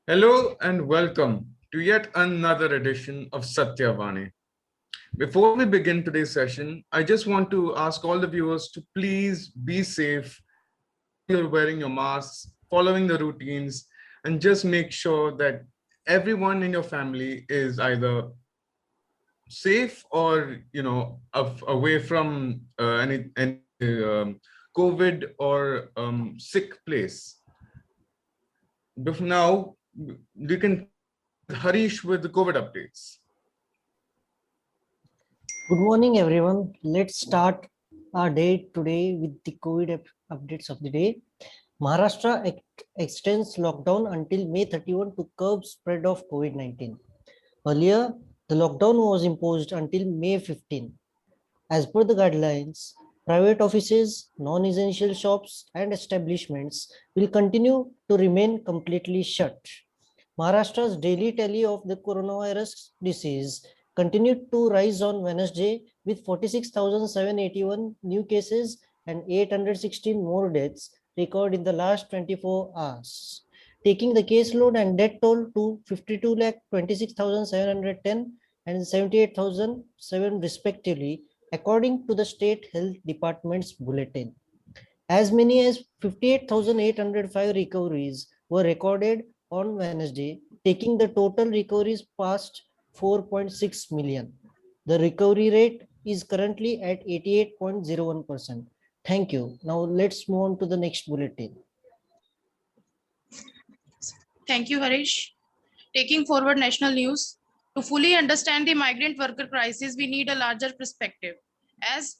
Hello and welcome to yet another edition of Satyavani. Before we begin today's session, I just want to ask all the viewers to please be safe. You're wearing your masks, following the routines, and just make sure that everyone in your family is either safe or away from any COVID or sick place. Before now, we can continue with Harish with the COVID updates. Good morning, everyone. Let's start our day today with the COVID updates of the day. Maharashtra extends lockdown until May 31 to curb spread of COVID-19. Earlier, the lockdown was imposed until May 15. As per the guidelines, private offices, non-essential shops, and establishments will continue to remain completely shut. Maharashtra's daily tally of the coronavirus disease continued to rise on Wednesday with 46,781 new cases and 816 more deaths recorded in the last 24 hours, taking the caseload and death toll to 52,26,710 and 78,007 respectively, according to the State Health Department's bulletin. As many as 58,805 recoveries were recorded on Wednesday, taking the total recoveries past 4.6 million. The recovery rate is currently at 88.01%. Thank you. Now let's move on to the next bulletin. Thank you, Harish. Taking forward national news, to fully understand the migrant worker crisis, we need a larger perspective. As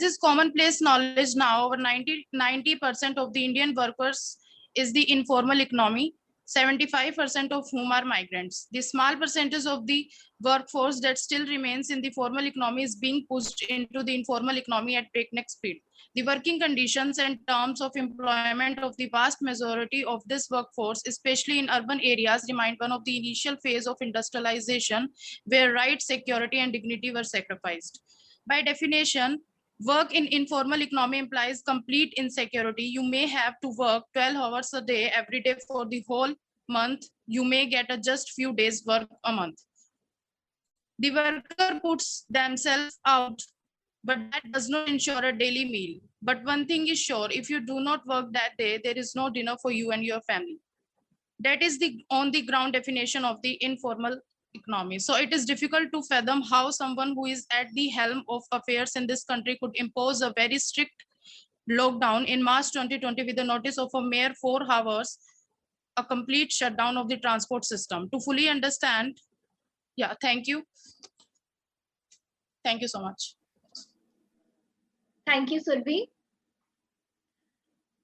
is commonplace knowledge now, over 90% of the Indian workers is the informal economy, 75% of whom are migrants. The small percentage of the workforce that still remains in the formal economy is being pushed into the informal economy at breakneck speed. The working conditions and terms of employment of the vast majority of this workforce, especially in urban areas, remind one of the initial phase of industrialization where rights, security, and dignity were sacrificed. By definition, work in informal economy implies complete insecurity. You may have to work 12 hours a day every day for the whole month. You may get a just few days work a month. The worker puts themselves out, but that does not ensure a daily meal. But one thing is sure, if you do not work that day, there is no dinner for you and your family. That is the on the ground definition of the informal economy. So it is difficult to fathom how someone who is at the helm of affairs in this country could impose a very strict lockdown in March 2020 with the notice of a mere 4 hours, a complete shutdown of the transport system. To fully understand, thank you. Thank you so much. Thank you, Surbi.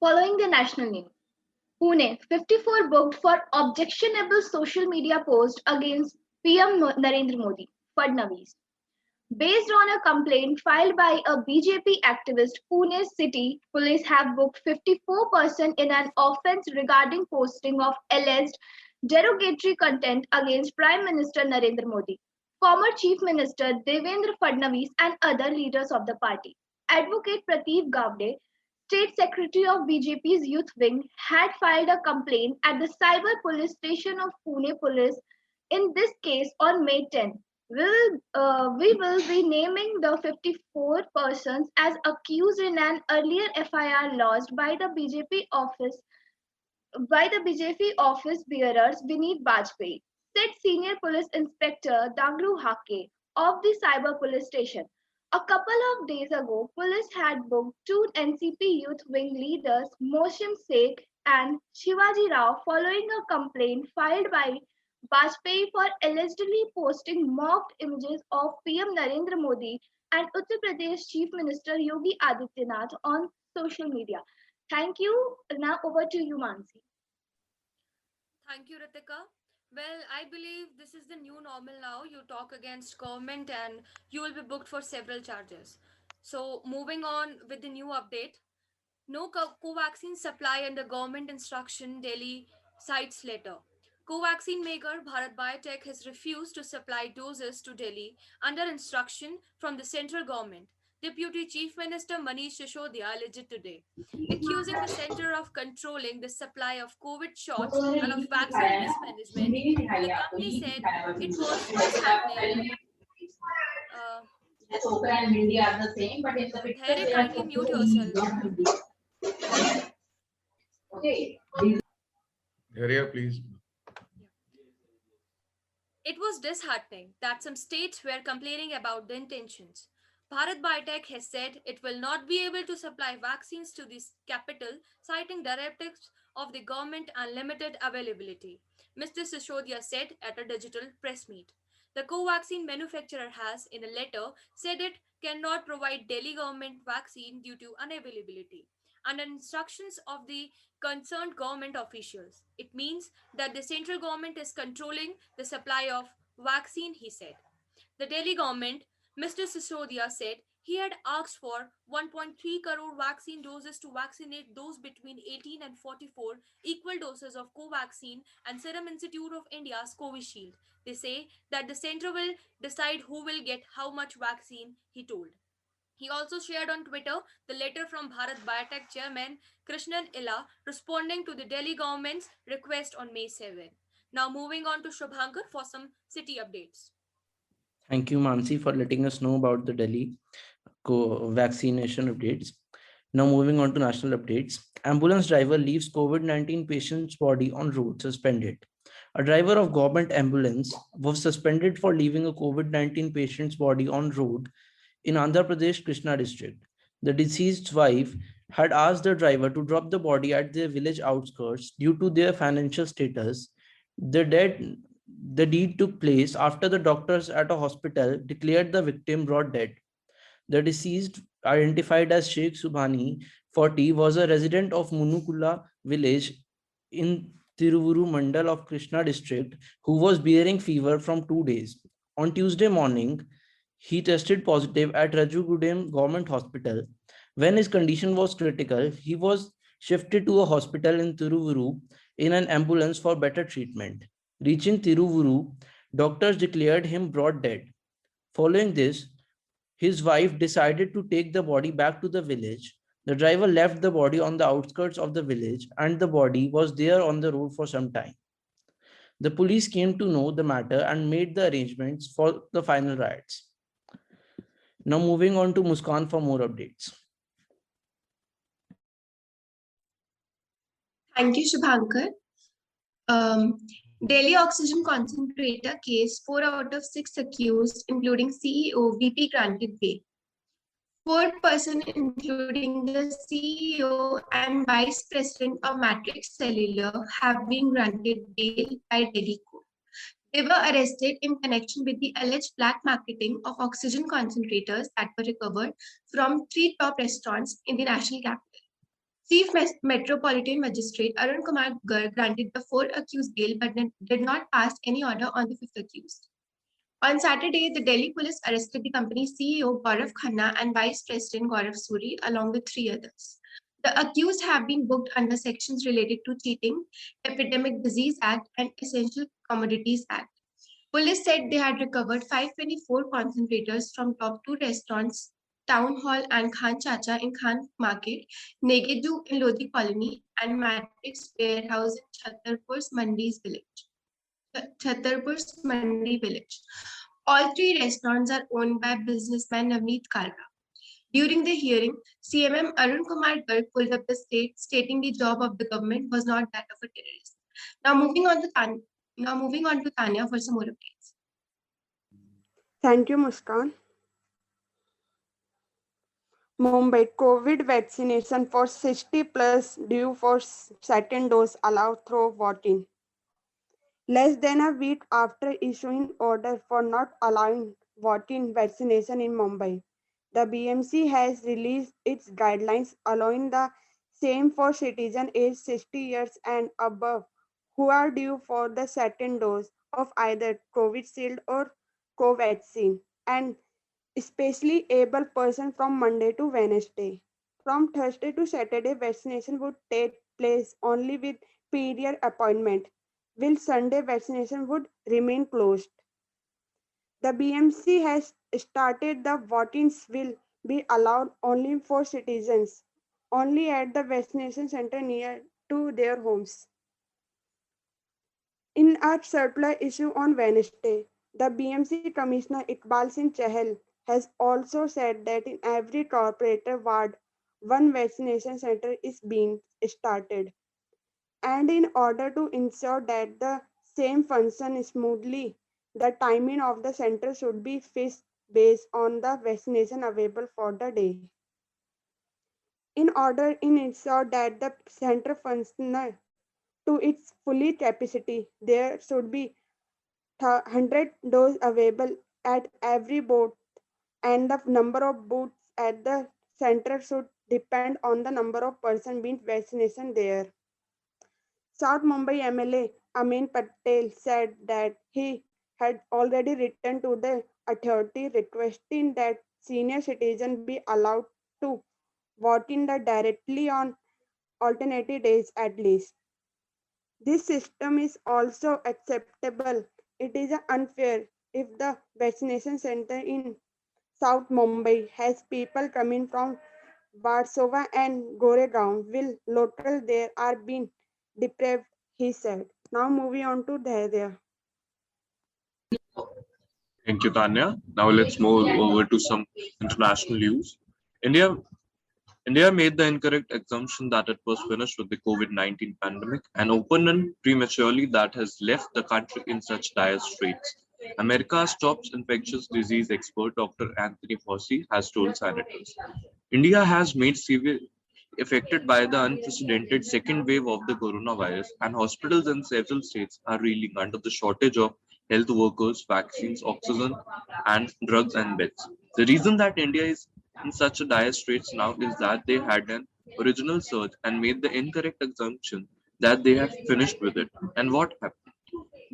Following the national news, Pune 54 booked for objectionable social media post against PM Narendra Modi, Fadnavis. Based on a complaint filed by a BJP activist, Pune City Police have booked 54 persons in an offence regarding posting of alleged derogatory content against Prime Minister Narendra Modi, former Chief Minister Devendra Fadnavis, and other leaders of the party. Advocate Prateek Gavde, State Secretary of BJP's Youth Wing, had filed a complaint at the Cyber Police Station of Pune Police in this case on May 10. We will be naming the 54 persons as accused in an earlier FIR lodged by the BJP office bearers Vineet Bajpayee, said Senior Police Inspector Dagru Hake of the Cyber Police Station. A couple of days ago, police had booked two NCP Youth Wing leaders, Moshim Sheikh and Shivaji Rao, following a complaint filed by Bajpayee for allegedly posting mocked images of PM Narendra Modi and Uttar Pradesh Chief Minister Yogi Adityanath on social media. Thank you. Now over to you, Mansi. Thank you, Ritika. Well, I believe this is the new normal now. You talk against government and you will be booked for several charges. So, moving on with the new update. No Covaxin supply under government instruction, Delhi cites letter. Covaxin maker Bharat Biotech has refused to supply doses to Delhi under instruction from the central government. Deputy Chief Minister Manish Sisodia alleged today, accusing the center of controlling the supply of COVID shots and of vaccine mismanagement. The company said it was disheartening. Uh, Yes, Oprah and Mindy are the same, but in the picture Dhैर्य, they are kindly mute totally yourself. not Mindy. Okay. Area, please. It was disheartening that some states were complaining about the intentions. Bharat Biotech has said it will not be able to supply vaccines to this capital, citing directives of the government and limited availability, Mr. Sishodia said at a digital press meet. The co-vaccine manufacturer has, in a letter, said it cannot provide Delhi government vaccine due to unavailability. Under instructions of the concerned government officials, it means that the central government is controlling the supply of vaccine, he said. The Delhi government, Mr. Sisodia said, he had asked for 1.3 crore vaccine doses to vaccinate those between 18 and 44, equal doses of Covaxin and Serum Institute of India's Covishield. They say that the center will decide who will get how much vaccine, he told. He also shared on Twitter the letter from Bharat Biotech chairman Krishnan Illa responding to the Delhi government's request on May 7. Now moving on to Shubhankar for some city updates. Thank you, Mansi, for letting us know about the Delhi vaccination updates. Now moving on to national updates. Ambulance driver leaves COVID-19 patient's body on road suspended. A driver of government ambulance was suspended for leaving a COVID-19 patient's body on road in Andhra Pradesh, Krishna district. The deceased's wife had asked the driver to drop the body at their village outskirts due to their financial status. The dead the deed took place after the doctors at a hospital declared the victim brought dead. The deceased, identified as Sheikh Subhani, 40, was a resident of Munukula village in Tiruvuru Mandal of Krishna district who was bearing fever from 2 days. On Tuesday morning, he tested positive at Rajugudem Government Hospital. When his condition was critical, he was shifted to a hospital in Tiruvuru in an ambulance for better treatment. Reaching Tiruvuru, doctors declared him brought dead. Following this, his wife decided to take the body back to the village. The driver left the body on the outskirts of the village and the body was there on the road for some time. The police came to know the matter and made the arrangements for the final rites. Now moving on to Muskan for more updates. Thank you, Shubhankar. Um, Delhi oxygen concentrator case, 4 out of 6 accused, including CEO, VP granted bail. 4 persons, including the CEO and Vice President of Matrix Cellular, have been granted bail by Delhi court. They were arrested in connection with the alleged black marketing of oxygen concentrators that were recovered from 3 top restaurants in the national capital. Chief Metropolitan Magistrate Arun Kumar Garg granted the 4 accused bail but did not pass any order on the 5th accused. On Saturday, the Delhi police arrested the company's CEO Gaurav Khanna and Vice President Gaurav Suri along with 3 others. The accused have been booked under sections related to cheating, Epidemic Disease Act, and Essential Commodities Act. Police said they had recovered 524 concentrators from top 2 restaurants, Town Hall and Khan Chacha in Khan Market, Negedu in Lodi Colony, and Matrix Warehouse in Chhatarpur's Mandi village. All 3 restaurants are owned by businessman Navneet Kalra. During the hearing, CMM Arun Kumar Garg pulled up the state, stating the job of the government was not that of a terrorist. Now moving on to Tanya for some more updates. Thank you, Muskan. Mumbai COVID vaccination for 60 plus due for second dose allowed through voting. Less than a week after issuing order for not allowing voting vaccination in Mumbai, the BMC has released its guidelines allowing the same for citizens aged 60 years and above who are due for the second dose of either Covishield or Covaxin, and especially able person from Monday to Wednesday. From Thursday to Saturday, vaccination would take place only with period appointment, while Sunday vaccination would remain closed. The BMC has started the voting will be allowed only for citizens, only at the vaccination center near to their homes. In a circular issue on Wednesday, the BMC Commissioner Iqbal Singh Chahal has also said that in every corporate ward, one vaccination center is being started. And in order to ensure that the same function smoothly, the timing of the center should be fixed based on the vaccination available for the day. In order to ensure that the center functions to its fully capacity, there should be 100 doses available at every booth, and the number of booths at the center should depend on the number of persons being vaccinated there. South Mumbai MLA Amin Patel said that he had already written to the authority requesting that senior citizens be allowed to vote in the directly on alternative days at least. This system is also acceptable. It is unfair if the vaccination center in South Mumbai has people coming from Warsaw and Goregaon, will local there are being deprived, he said. Now moving on to Dhairya. Thank you, Tanya. Now let's move over to some international news. India India made the incorrect assumption that it was finished with the COVID-19 pandemic and opened prematurely that has left the country in such dire straits. America's top infectious disease expert Dr. Anthony Fauci has told senators. India has made severe affected by the unprecedented second wave of the coronavirus, and hospitals in several states are reeling under the shortage of health workers, vaccines, oxygen, and drugs and beds. The reason that India is in such a dire straits now is that they had an original surge and made the incorrect assumption that they have finished with it. And what happened?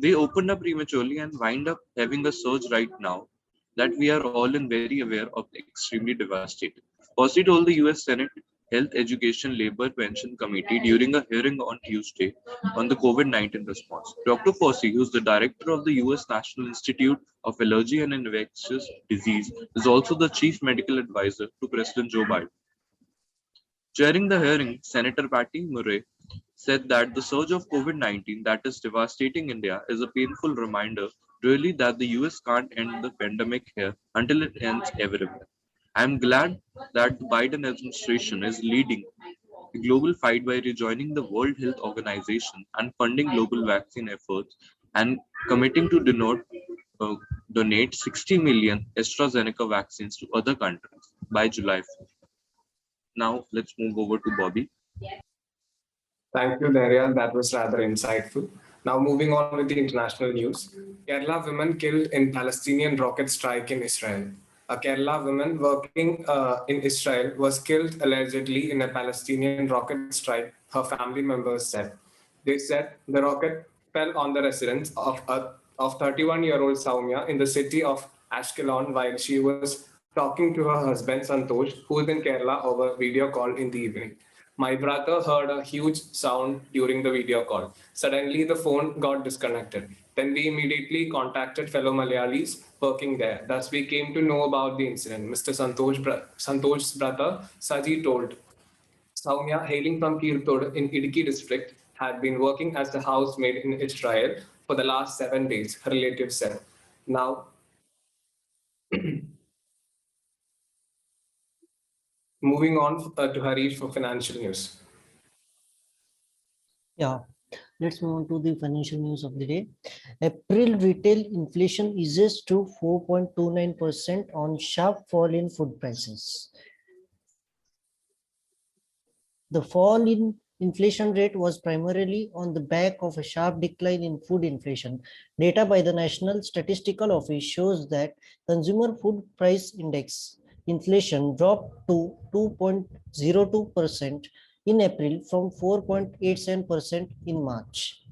They opened up prematurely and wind up having a surge right now that we are all in very aware of extremely devastating. Fauci told the US Senate Health Education Labor Pension Committee during a hearing on Tuesday on the COVID-19 response. Dr. Fauci, who is the director of the US National Institute of Allergy and Infectious Disease, is also the chief medical advisor to President Joe Biden. Chairing the hearing, Senator Patty Murray said that the surge of COVID-19 that is devastating India is a painful reminder, really, that the US can't end the pandemic here until it ends everywhere. I'm glad that the Biden administration is leading the global fight by rejoining the World Health Organization and funding global vaccine efforts and committing to uh, donate 60 million AstraZeneca vaccines to other countries by July 4th. Now let's move over to Bobby. Thank you, Daria. That was rather insightful. Now, moving on with the international news. Kerala women killed in Palestinian rocket strike in Israel. A Kerala woman working in Israel was killed allegedly in a Palestinian rocket strike, her family members said. They said the rocket fell on the residence of 31-year-old Saumya in the city of Ashkelon while she was talking to her husband Santosh, who is in Kerala, over video call in the evening. My brother heard a huge sound during the video call. Suddenly, the phone got disconnected. Then we immediately contacted fellow Malayalis working there. Thus, we came to know about the incident. Mr. Santosh's brother, Saji, told. Soumya, hailing from Kirtod in Idiki district, had been working as a housemaid in Israel for the last 7 days, her relatives said. Now, moving on to Harish for financial news. Yeah, let's move on to the financial news of the day. April retail inflation eases to 4.29% on sharp fall in food prices. The fall in inflation rate was primarily on the back of a sharp decline in food inflation. Data by the National Statistical Office shows that consumer food price index inflation dropped to 2.02% in April from 4.87% in March.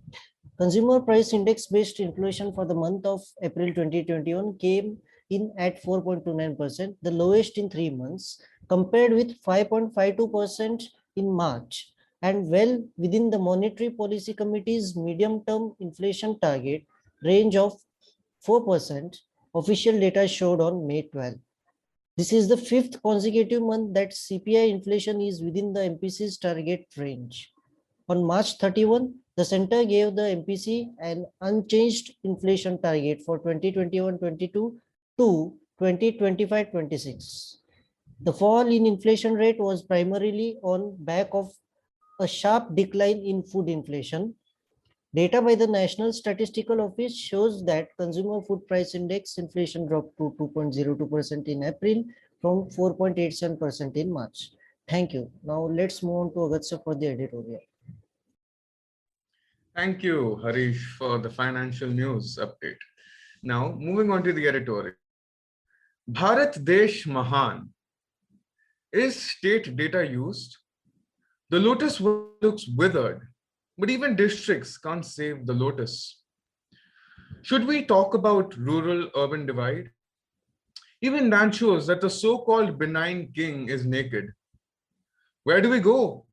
Consumer price index based inflation for the month of April 2021 came in at 4.29%, the lowest in 3 months, compared with 5.52% in March, and well within the Monetary Policy Committee's medium-term inflation target range of 4%, official data showed on May 12. This is the fifth consecutive month that CPI inflation is within the MPC's target range. On March 31, the center gave the MPC an unchanged inflation target for 2021-22 to 2025-26. The fall in inflation rate was primarily on back of a sharp decline in food inflation. Data by the National Statistical Office shows that consumer food price index inflation dropped to 2.02% in April from 4.87% in March. Thank you. Now let's move on to Agastya for the editorial. Thank you, Harish, for the financial news update. Now, moving on to the editorial. Bharat Desh Mahan. Is state data used? The lotus looks withered, but even districts can't save the lotus. Should we talk about rural-urban divide? Even that shows that the so-called benign king is naked. Where do we go?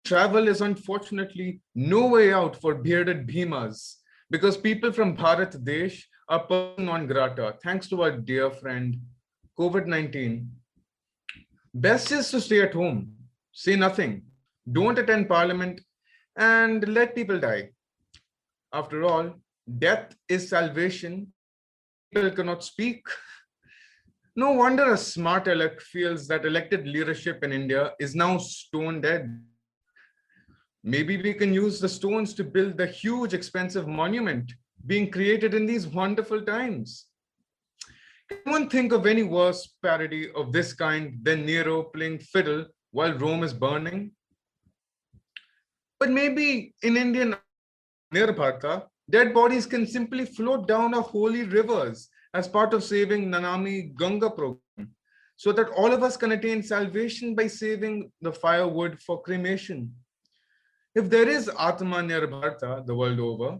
International travel is unfortunately no way out for bearded bhimas because people from Bharat Desh are person non grata thanks to our dear friend COVID-19. Best is to stay at home, say nothing, don't attend parliament, and let people die. After all, death is salvation. People cannot speak. No wonder a smart elect feels that elected leadership in India is now stone dead. Maybe we can use the stones to build the huge, expensive monument being created in these wonderful times. Can anyone think of any worse parody of this kind than Nero playing fiddle while Rome is burning? But maybe in Indian Nirbharta, dead bodies can simply float down our holy rivers as part of saving Nanami Ganga program, so that all of us can attain salvation by saving the firewood for cremation. If there is Atma Nirbharta the world over,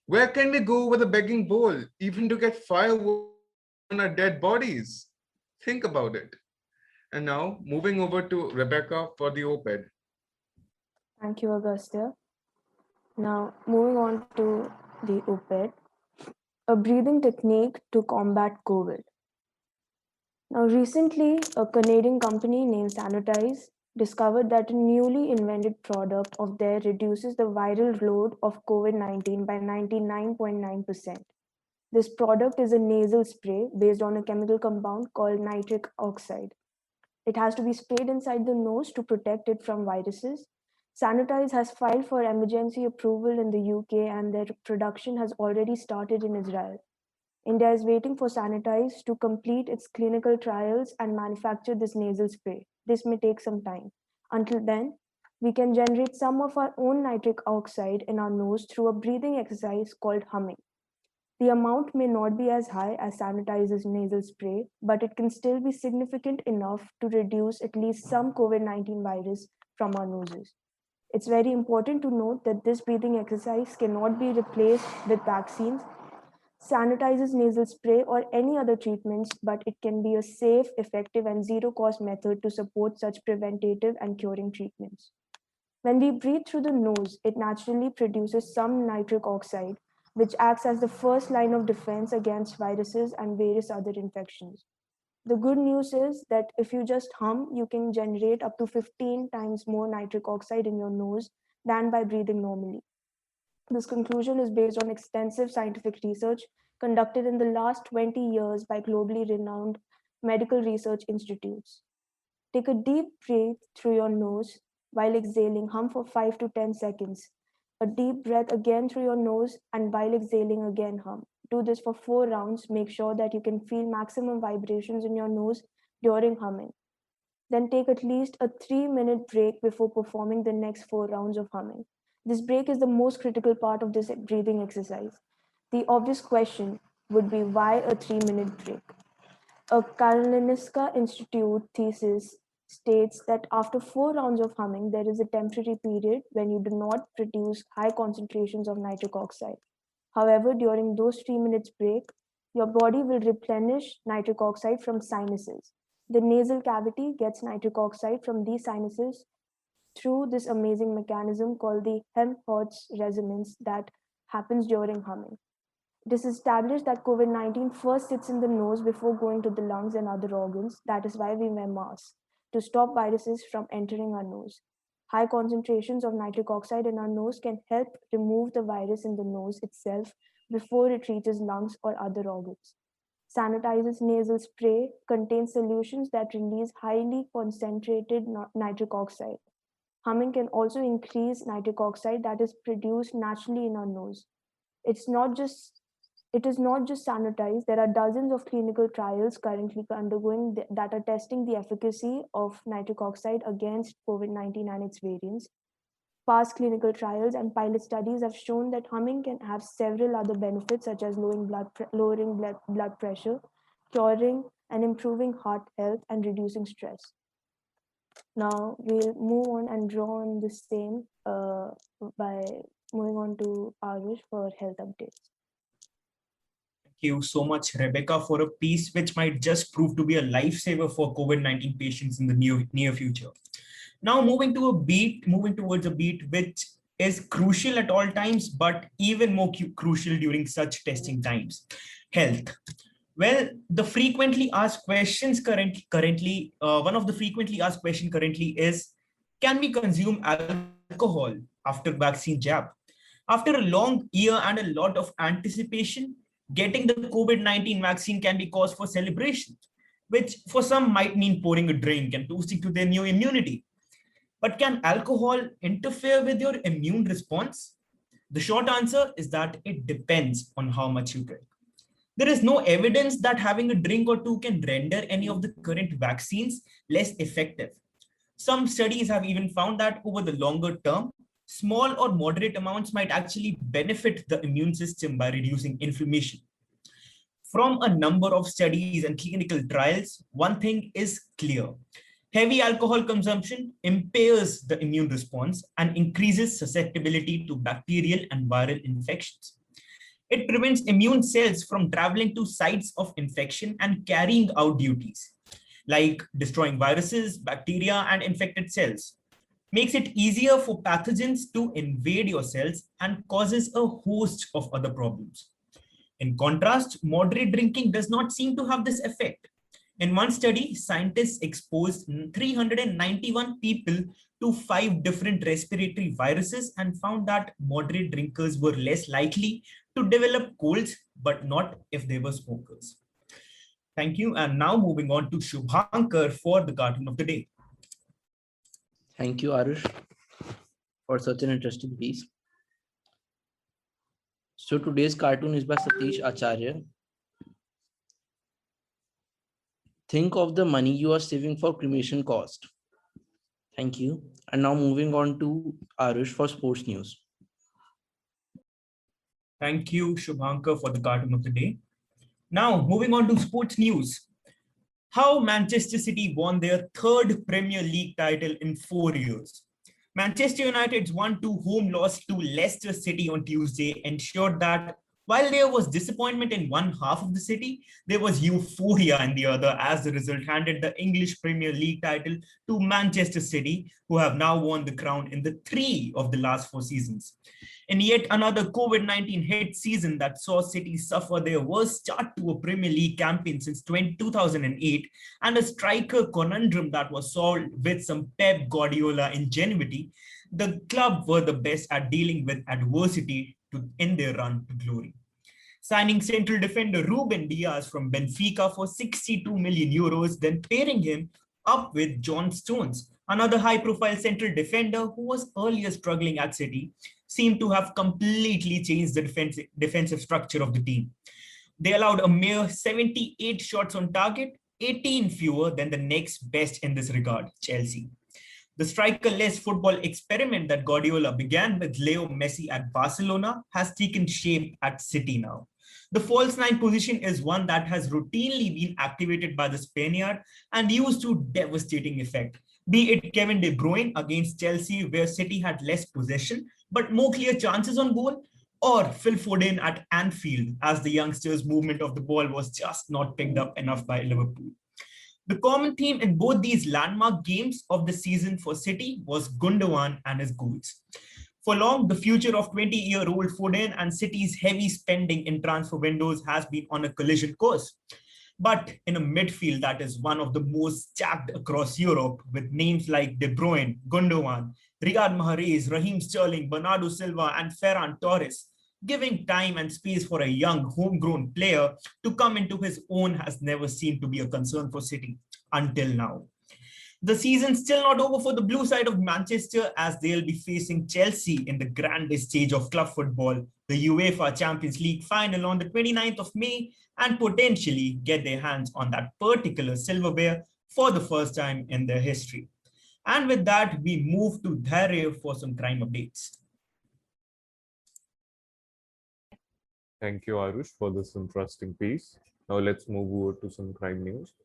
where can we go with a begging bowl, even to get firewood on our dead bodies? Think about it. And now, moving over to Rebecca for the op-ed. Thank you, Agastya. Now, moving on to the op-ed, a breathing technique to combat COVID. Now, recently, a Canadian company named Sanitize discovered that a newly invented product of theirs reduces the viral load of COVID-19 by 99.9%. This product is a nasal spray based on a chemical compound called nitric oxide. It has to be sprayed inside the nose to protect it from viruses. Sanitize has filed for emergency approval in the UK and their production has already started in Israel. India is waiting for Sanitize to complete its clinical trials and manufacture this nasal spray. This may take some time. Until then, we can generate some of our own nitric oxide in our nose through a breathing exercise called humming. The amount may not be as high as Sanitize's nasal spray, but it can still be significant enough to reduce at least some COVID-19 virus from our noses. It's very important to note that this breathing exercise cannot be replaced with vaccines, Sanitize's nasal spray, or any other treatments, but it can be a safe, effective, and zero-cost method to support such preventative and curing treatments. When we breathe through the nose, it naturally produces some nitric oxide, which acts as the first line of defense against viruses and various other infections. The good news is that if you just hum, you can generate up to 15 times more nitric oxide in your nose than by breathing normally. This conclusion is based on extensive scientific research conducted in the last 20 years by globally renowned medical research institutes. Take a deep breath through your nose while exhaling, hum for 5 to 10 seconds. A deep breath again through your nose, and while exhaling again, hum. Do this for 4 rounds. Make sure that you can feel maximum vibrations in your nose during humming. Then take at least a 3-minute break before performing the next 4 rounds of humming. This break is the most critical part of this breathing exercise. The obvious question would be, why a 3-minute break? A Karolinska Institute thesis states that after 4 rounds of humming, there is a temporary period when you do not produce high concentrations of nitric oxide. However, during those 3 minutes break, your body will replenish nitric oxide from sinuses. The nasal cavity gets nitric oxide from these sinuses through this amazing mechanism called the Helmholtz resonance that happens during humming. It is established that COVID-19 first sits in the nose before going to the lungs and other organs. That is why we wear masks, to stop viruses from entering our nose. High concentrations of nitric oxide in our nose can help remove the virus in the nose itself before it reaches lungs or other organs. Sanitizer's nasal spray contains solutions that release highly concentrated nitric oxide. Humming can also increase nitric oxide that is produced naturally in our nose. It's not just it is not just sanitized. There are dozens of clinical trials currently undergoing that are testing the efficacy of nitric oxide against COVID-19 and its variants. Past clinical trials and pilot studies have shown that humming can have several other benefits, such as lowering blood pressure, curing and improving heart health, and reducing stress. Now we'll move on and draw on the same by moving on to Arush for health updates. Thank you so much, Rebecca, for a piece which might just prove to be a lifesaver for COVID-19 patients in the near future. Now moving towards a beat which is crucial at all times, but even more crucial during such testing times: health. Well, the frequently asked questions currently, one of the frequently asked question currently is, can we consume alcohol after vaccine jab? After a long year and a lot of anticipation, getting the COVID-19 vaccine can be cause for celebration, which for some might mean pouring a drink and toasting to their new immunity. But can alcohol interfere with your immune response? The short answer is that it depends on how much you drink. There is no evidence that having a drink or two can render any of the current vaccines less effective. Some studies have even found that over the longer term, small or moderate amounts might actually benefit the immune system by reducing inflammation. From a number of studies and clinical trials, one thing is clear. Heavy alcohol consumption impairs the immune response and increases susceptibility to bacterial and viral infections. It prevents immune cells from traveling to sites of infection and carrying out duties, like destroying viruses, bacteria, and infected cells. Makes it easier for pathogens to invade your cells and causes a host of other problems. In contrast, moderate drinking does not seem to have this effect. In one study, scientists exposed 391 people to 5 different respiratory viruses and found that moderate drinkers were less likely to develop colds, but not if they were smokers. Thank you. And now moving on to Shubhankar for the cartoon of the day. Thank you, Arush, for such an interesting piece. So today's cartoon is by Satish Acharya. Think of the money you are saving for cremation cost. Thank you. And now moving on to Arush for sports news. Thank you, Shubhankar, for the cartoon of the day. Now moving on to sports news. How Manchester City won their 3rd Premier League title in 4 years. Manchester United's 1-2 home loss to Leicester City on Tuesday ensured that while there was disappointment in one half of the city, there was euphoria in the other, as the result handed the English Premier League title to Manchester City, who have now won the crown in the 3 of the last 4 seasons. In yet another COVID-19 hit season that saw City suffer their worst start to a Premier League campaign since 2008, and a striker conundrum that was solved with some Pep Guardiola ingenuity, the club were the best at dealing with adversity in their run to glory. Signing central defender Ruben Diaz from Benfica for 62 million euros, then pairing him up with John Stones, another high-profile central defender who was earlier struggling at City, seemed to have completely changed the defensive structure of the team. They allowed a mere 78 shots on target, 18 fewer than the next best in this regard, Chelsea. The striker-less football experiment that Guardiola began with Leo Messi at Barcelona has taken shape at City now. The false nine position is one that has routinely been activated by the Spaniard and used to devastating effect, be it Kevin De Bruyne against Chelsea, where City had less possession but more clear chances on goal, or Phil Foden at Anfield, as the youngsters' movement of the ball was just not picked up enough by Liverpool. The common theme in both these landmark games of the season for City was Gundogan and his goals. For long, the future of 20-year-old foreign and cities' heavy spending in transfer windows has been on a collision course. But in a midfield that is one of the most stacked across Europe, with names like De Bruyne, Gundogan, Riyad Mahrez, Raheem Sterling, Bernardo Silva, and Ferran Torres, giving time and space for a young, homegrown player to come into his own has never seemed to be a concern for City until now. The season's still not over for the blue side of Manchester, as they'll be facing Chelsea in the grandest stage of club football, the UEFA Champions League final on the 29th of May, and potentially get their hands on that particular silverware for the first time in their history. And with that, we move to Dharya for some crime updates. Thank you, Arush, for this interesting piece. Now let's move over to some crime news.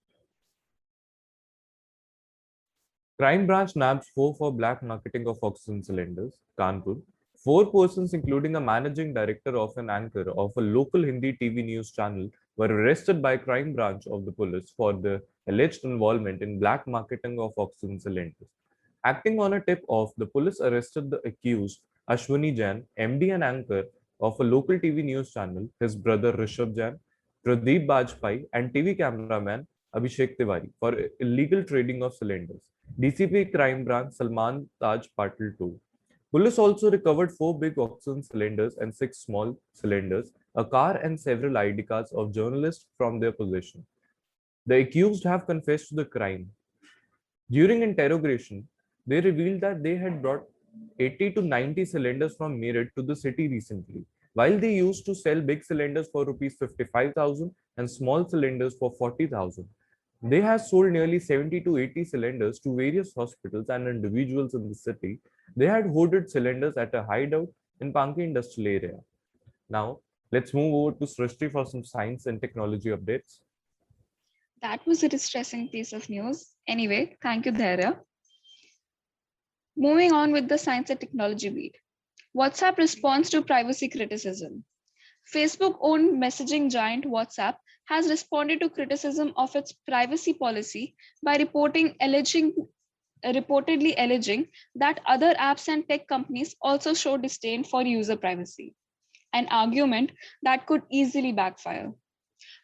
Crime branch nabs 4 for black marketing of oxygen cylinders, Kanpur. 4 persons, including a managing director of an anchor of a local Hindi TV news channel, were arrested by crime branch of the police for their alleged involvement in black marketing of oxygen cylinders. Acting on a tip-off, the police arrested the accused, Ashwini Jain, MD and anchor of a local TV news channel, his brother Rishabh Jain, Pradeep Bajpai, and TV cameraman Abhishek Tiwari for illegal trading of cylinders. DCP Crime Branch Salman Taj Patil 2. Police also recovered 4 big oxygen cylinders and 6 small cylinders, a car and several ID cards of journalists from their possession. The accused have confessed to the crime. During interrogation, they revealed that they had brought 80 to 90 cylinders from Meerut to the city recently, while they used to sell big cylinders for rupees 55,000 and small cylinders for 40,000. They have sold nearly 70 to 80 cylinders to various hospitals and individuals in the city. They had hoarded cylinders at a hideout in Panki industrial area. Now, let's move over to Srishti for some science and technology updates. That was a distressing piece of news. Anyway, thank you, Dharya. Moving on with the science and technology beat. WhatsApp responds to privacy criticism. Facebook-owned messaging giant WhatsApp has responded to criticism of its privacy policy by reportedly alleging that other apps and tech companies also show disdain for user privacy, an argument that could easily backfire.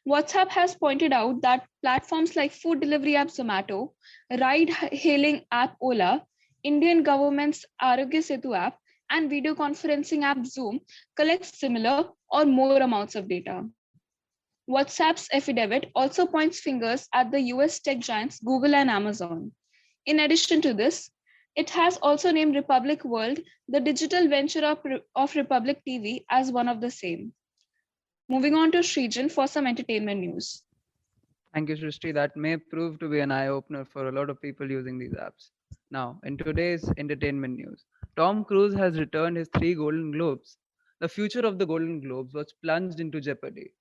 WhatsApp has pointed out that platforms like food delivery app Zomato, ride-hailing app Ola, Indian government's Arogya Setu app, and video conferencing app Zoom collect similar or more amounts of data. WhatsApp's affidavit also points fingers at the US tech giants Google and Amazon. In addition to this, it has also named Republic World, the digital venture of Republic TV, as one of the same. Moving on to Srijan for some entertainment news. Thank you, Srishti. That may prove to be an eye-opener for a lot of people using these apps. Now, in today's entertainment news, Tom Cruise has returned his 3 Golden Globes. The future of the Golden Globes was plunged into jeopardy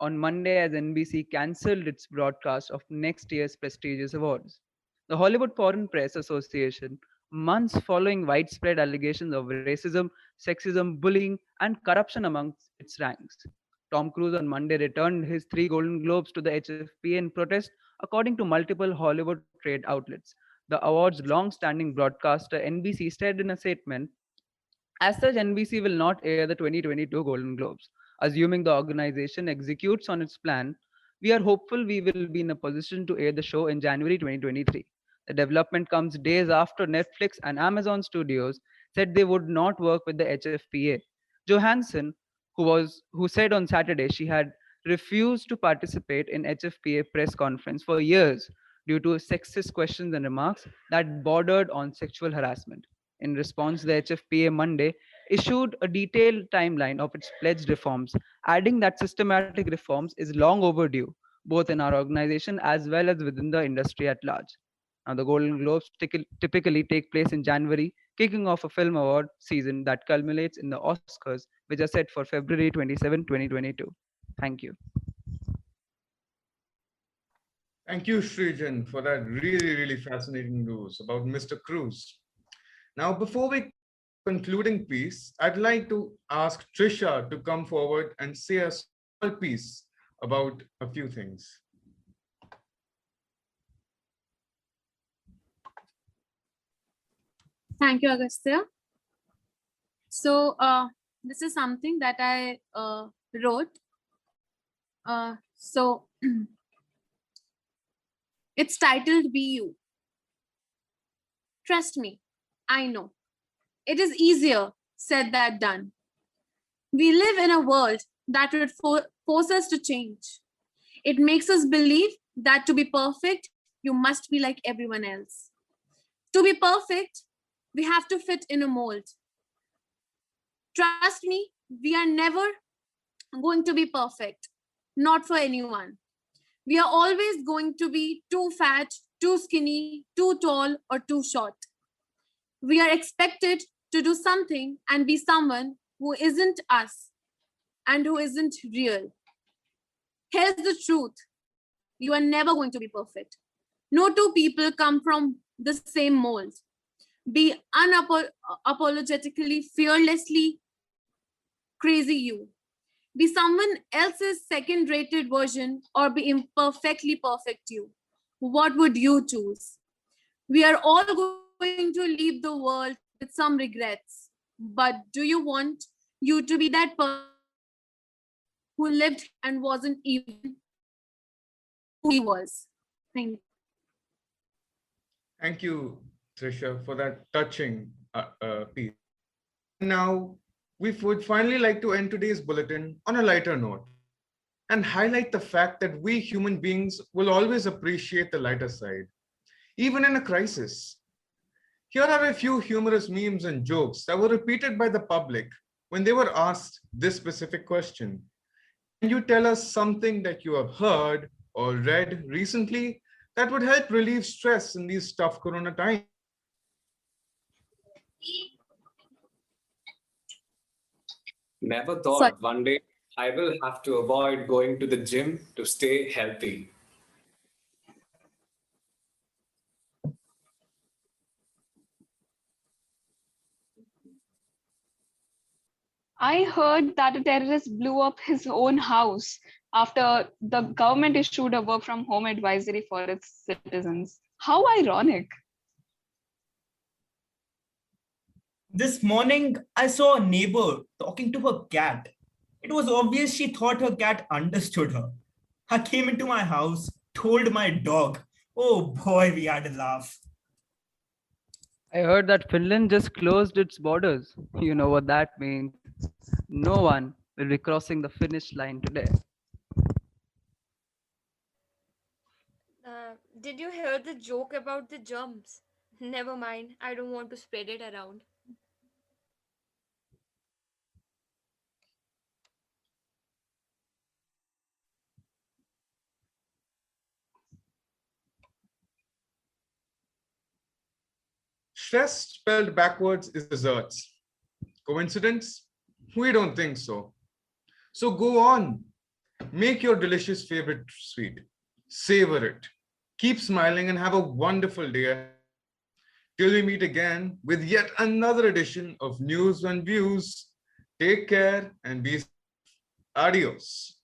on Monday as NBC cancelled its broadcast of next year's prestigious awards. The Hollywood Foreign Press Association, months following widespread allegations of racism, sexism, bullying, and corruption amongst its ranks. Tom Cruise on Monday returned his 3 Golden Globes to the HFPA in protest, according to multiple Hollywood trade outlets. The award's long-standing broadcaster NBC said in a statement, as such, NBC will not air the 2022 Golden Globes. Assuming the organization executes on its plan, we are hopeful we will be in a position to air the show in January 2023. The development comes days after Netflix and Amazon Studios said they would not work with the HFPA. Johansson, who said on Saturday she had refused to participate in HFPA press conference for years due to sexist questions and remarks that bordered on sexual harassment. In response, the HFPA Monday issued a detailed timeline of its pledged reforms, adding that systematic reforms is long overdue, both in our organization as well as within the industry at large. Now, the Golden Globes typically take place in January, kicking off a film award season that culminates in the Oscars, which are set for February 27, 2022. Thank you. Thank you, Srijan, for that really fascinating news about Mr. Cruz. Now, before we concluding piece, I'd like to ask Trisha to come forward and say a small piece about a few things. Thank you, Agastya. So this is something that I wrote. So it's titled Be You. Trust me, I know. It is easier said than done. We live in a world that would force us to change. It makes us believe that to be perfect, you must be like everyone else. To be perfect, we have to fit in a mold. Trust me, we are never going to be perfect. Not for anyone. We are always going to be too fat, too skinny, too tall, or too short. We are expected to do something and be someone who isn't us and who isn't real. Here's the truth: you are never going to be perfect. No two people come from the same mold. Be unapologetically, fearlessly crazy you. Be someone else's second rated version or be imperfectly perfect you. What would you choose? We are all going to leave the world with some regrets. But do you want you to be that person who lived and wasn't even who he was? Thank you. Thank you, Trisha, for that touching piece. Now, we would finally like to end today's bulletin on a lighter note and highlight the fact that we human beings will always appreciate the lighter side, even in a crisis. Here are a few humorous memes and jokes that were repeated by the public when they were asked this specific question. Can you tell us something that you have heard or read recently that would help relieve stress in these tough corona times? Never Sorry. thought one day I will have to avoid going to the gym to stay healthy. I heard that a terrorist blew up his own house after the government issued a work from home advisory for its citizens. How ironic. This morning, I saw a neighbor talking to her cat. It was obvious she thought her cat understood her. I came into my house, told my dog. Oh boy, we had a laugh. I heard that Finland just closed its borders. You know what that means. No one will be crossing the finish line today. Did you hear the joke about the germs? Never mind, I don't want to spread it around. Stress spelled backwards is desserts. Coincidence? We don't think so. So go on. Make your delicious favorite sweet. Savor it. Keep smiling and have a wonderful day. Till we meet again with yet another edition of News and Views. Take care and be safe. Adios.